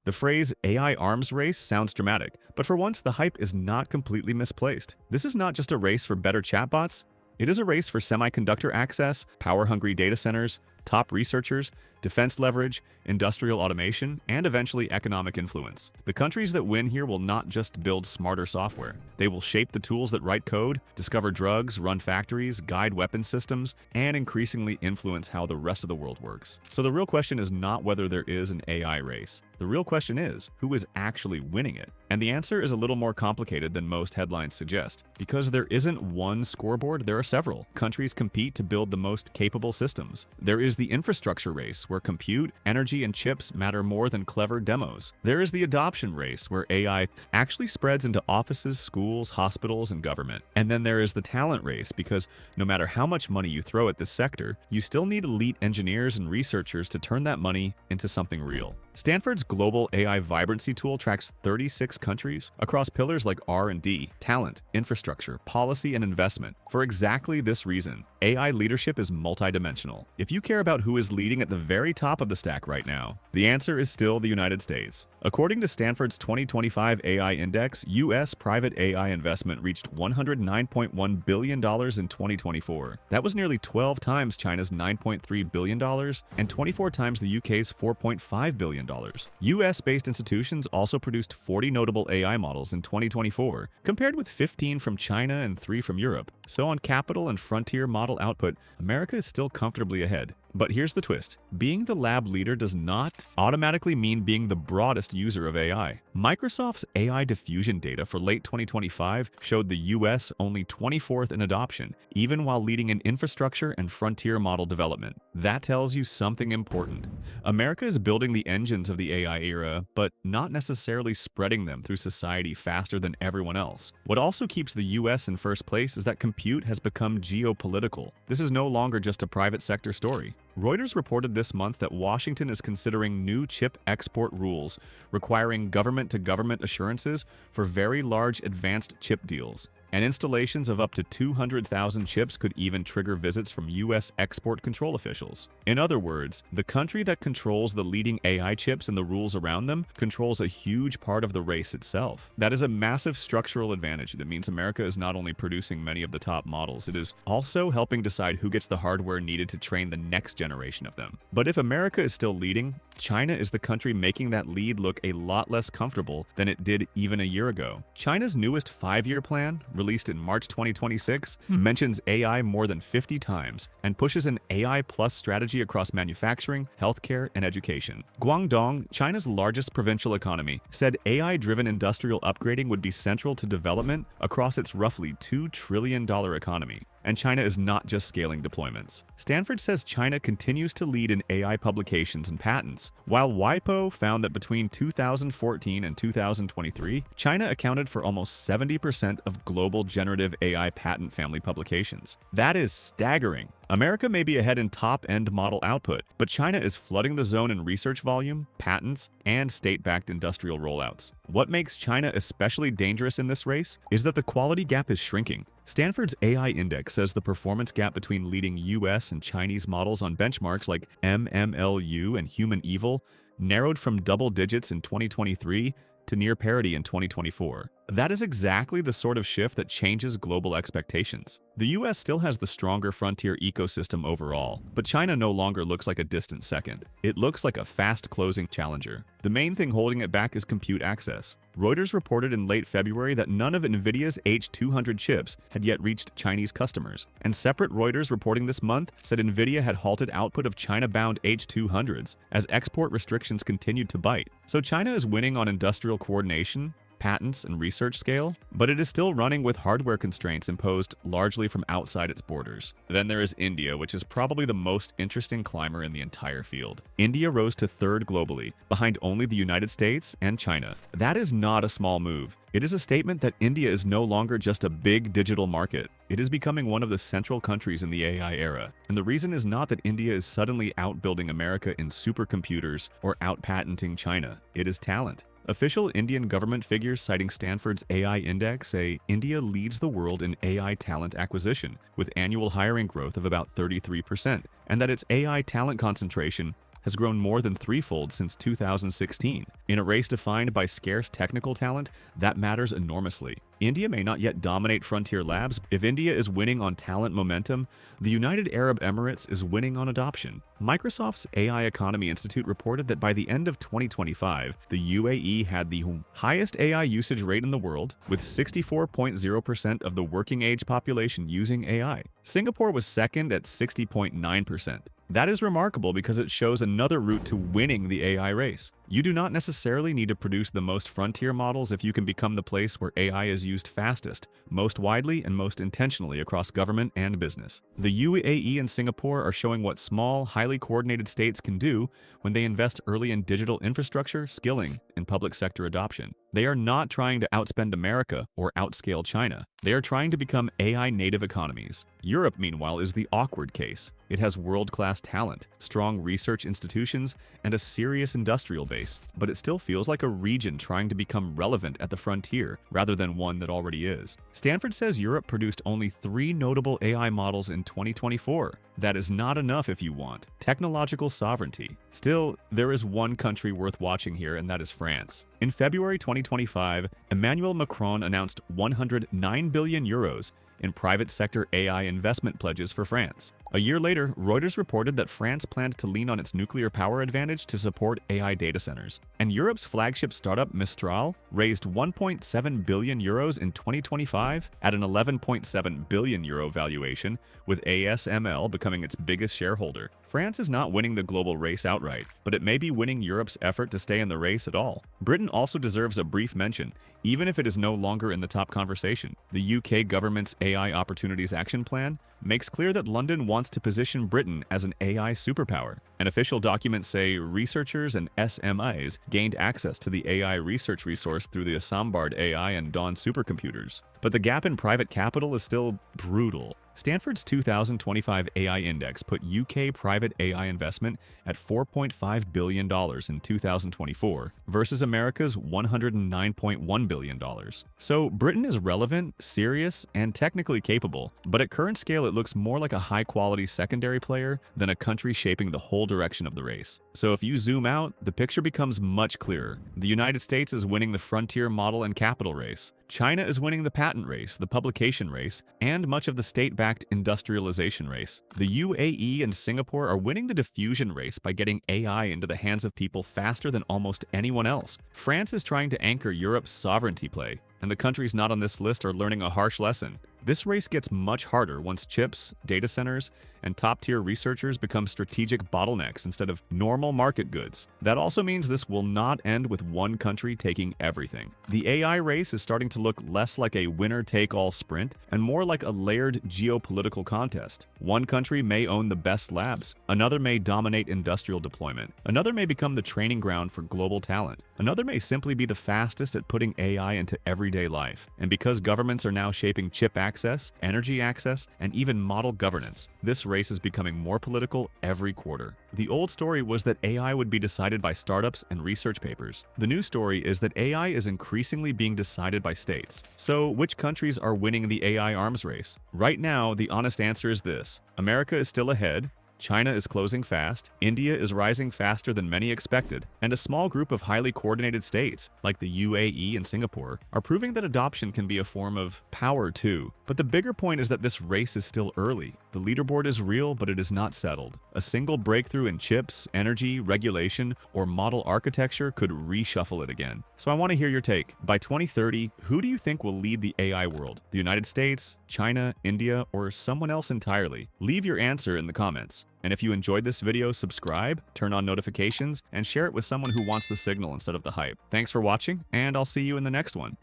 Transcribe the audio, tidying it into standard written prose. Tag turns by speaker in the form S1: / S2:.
S1: The phrase AI arms race sounds dramatic, but for once the hype is not completely misplaced. This is not just a race for better chatbots, it is a race for semiconductor access, power-hungry data centers, top researchers, defense leverage, industrial automation, and eventually economic influence. The countries that win here will not just build smarter software. They will shape the tools that write code, discover drugs, run factories, guide weapons systems, and increasingly influence how the rest of the world works. So the real question is not whether there is an AI race. The real question is, who is actually winning it? And the answer is a little more complicated than most headlines suggest. Because there isn't one scoreboard, there are several. Countries compete to build the most capable systems. There is the infrastructure race, where compute, energy, and chips matter more than clever demos. There is the adoption race, where AI actually spreads into offices, schools, hospitals, and government. And then there is the talent race, because no matter how much money you throw at this sector, you still need elite engineers and researchers to turn that money into something real. Stanford's Global AI Vibrancy Tool tracks 36 countries across pillars like R&D, talent, infrastructure, policy, and investment. For exactly this reason, AI leadership is multidimensional. If you care about who is leading at the very top of the stack right now, the answer is still the United States. According to Stanford's 2025 AI Index, U.S. private AI investment reached $109.1 billion in 2024. That was nearly 12 times China's $9.3 billion and 24 times the UK's $4.5 billion. US-based institutions also produced 40 notable AI models in 2024, compared with 15 from China and 3 from Europe. So on capital and frontier model output, America is still comfortably ahead. But here's the twist. Being the lab leader does not automatically mean being the broadest user of AI. Microsoft's AI diffusion data for late 2025 showed the US only 24th in adoption, even while leading in infrastructure and frontier model development. That tells you something important. America is building the engines of the AI era, but not necessarily spreading them through society faster than everyone else. What also keeps the US in first place is that compute has become geopolitical. This is no longer just a private sector story. Reuters reported this month that Washington is considering new chip export rules requiring government-to-government assurances for very large advanced chip deals. And installations of up to 200,000 chips could even trigger visits from U.S. export control officials. In other words, the country that controls the leading AI chips and the rules around them controls a huge part of the race itself. That is a massive structural advantage. It means America is not only producing many of the top models, it is also helping decide who gets the hardware needed to train the next generation of them. But if America is still leading, China is the country making that lead look a lot less comfortable than it did even a year ago. China's newest 5-year plan, released in March 2026, mentions AI more than 50 times and pushes an AI plus strategy across manufacturing, healthcare, and education. Guangdong, China's largest provincial economy, said AI-driven industrial upgrading would be central to development across its roughly $2 trillion economy. And China is not just scaling deployments. Stanford says China continues to lead in AI publications and patents, while WIPO found that between 2014 and 2023, China accounted for almost 70% of global generative AI patent family publications. That is staggering. America may be ahead in top-end model output, but China is flooding the zone in research volume, patents, and state-backed industrial rollouts. What makes China especially dangerous in this race is that the quality gap is shrinking. Stanford's AI Index says the performance gap between leading US and Chinese models on benchmarks like MMLU and Human Evil narrowed from double digits in 2023 to near parity in 2024. That is exactly the sort of shift that changes global expectations. The US still has the stronger frontier ecosystem overall, but China no longer looks like a distant second. It looks like a fast-closing challenger. The main thing holding it back is compute access. Reuters reported in late February that none of NVIDIA's H200 chips had yet reached Chinese customers. And separate Reuters reporting this month said NVIDIA had halted output of China-bound H200s as export restrictions continued to bite. So China is winning on industrial coordination, patents, and research scale, but it is still running with hardware constraints imposed largely from outside its borders. Then there is India, which is probably the most interesting climber in the entire field. India rose to third globally, behind only the United States and China. That is not a small move. It is a statement that India is no longer just a big digital market. It is becoming one of the central countries in the AI era. And the reason is not that India is suddenly outbuilding America in supercomputers or outpatenting China. It is talent. Official Indian government figures citing Stanford's AI Index say India leads the world in AI talent acquisition, with annual hiring growth of about 33%, and that its AI talent concentration has grown more than threefold since 2016. In a race defined by scarce technical talent, that matters enormously. India may not yet dominate frontier labs. If India is winning on talent momentum, the United Arab Emirates is winning on adoption. Microsoft's AI Economy Institute reported that by the end of 2025, the UAE had the highest AI usage rate in the world, with 64.0% of the working age population using AI. Singapore was second at 60.9%. That is remarkable because it shows another route to winning the AI race. You do not necessarily need to produce the most frontier models if you can become the place where AI is used fastest, most widely, and most intentionally across government and business. The UAE and Singapore are showing what small, highly coordinated states can do when they invest early in digital infrastructure, skilling, and public sector adoption. They are not trying to outspend America or outscale China. They are trying to become AI-native economies. Europe, meanwhile, is the awkward case. It has world-class talent, strong research institutions, and a serious industrial base, but it still feels like a region trying to become relevant at the frontier rather than one that already is. Stanford says Europe produced only 3 notable AI models in 2024. That is not enough if you want technological sovereignty. Still, there is one country worth watching here, and that is France. In February 2025, Emmanuel Macron announced 109 billion euros in private sector AI investment pledges for France. A year later, Reuters reported that France planned to lean on its nuclear power advantage to support AI data centers. And Europe's flagship startup Mistral raised 1.7 billion euros in 2025 at an 11.7 billion euro valuation, with ASML becoming its biggest shareholder. France is not winning the global race outright, but it may be winning Europe's effort to stay in the race at all. Britain also deserves a brief mention, even if it is no longer in the top conversation. The UK government's AI Opportunities Action Plan makes clear that London wants to position Britain as an AI superpower. And official documents say researchers and SMEs gained access to the AI research resource through the Isambard AI and Dawn supercomputers. But the gap in private capital is still brutal. Stanford's 2025 AI Index put UK private AI investment at $4.5 billion in 2024 versus America's $109.1 billion. So Britain is relevant, serious, and technically capable, but at current scale it looks more like a high-quality secondary player than a country shaping the whole direction of the race. So if you zoom out, the picture becomes much clearer. The United States is winning the frontier model and capital race. China is winning the patent race, the publication race, and much of the state-backed industrialization race. The UAE and Singapore are winning the diffusion race by getting AI into the hands of people faster than almost anyone else. France is trying to anchor Europe's sovereignty play, and the countries not on this list are learning a harsh lesson. This race gets much harder once chips, data centers, and top-tier researchers become strategic bottlenecks instead of normal market goods. That also means this will not end with one country taking everything. The AI race is starting to look less like a winner-take-all sprint and more like a layered geopolitical contest. One country may own the best labs, another may dominate industrial deployment, another may become the training ground for global talent, another may simply be the fastest at putting AI into everyday life. And because governments are now shaping chip access, energy access, and even model governance, this race is becoming more political every quarter. The old story was that AI would be decided by startups and research papers. The new story is that AI is increasingly being decided by states. So, which countries are winning the AI arms race? Right now, the honest answer is this: America is still ahead, China is closing fast, India is rising faster than many expected, and a small group of highly coordinated states, like the UAE and Singapore, are proving that adoption can be a form of power too. But the bigger point is that this race is still early. The leaderboard is real, but it is not settled. A single breakthrough in chips, energy, regulation, or model architecture could reshuffle it again. So I want to hear your take. By 2030, who do you think will lead the AI world? The United States, China, India, or someone else entirely? Leave your answer in the comments. And if you enjoyed this video, subscribe, turn on notifications, and share it with someone who wants the signal instead of the hype. Thanks for watching, and I'll see you in the next one.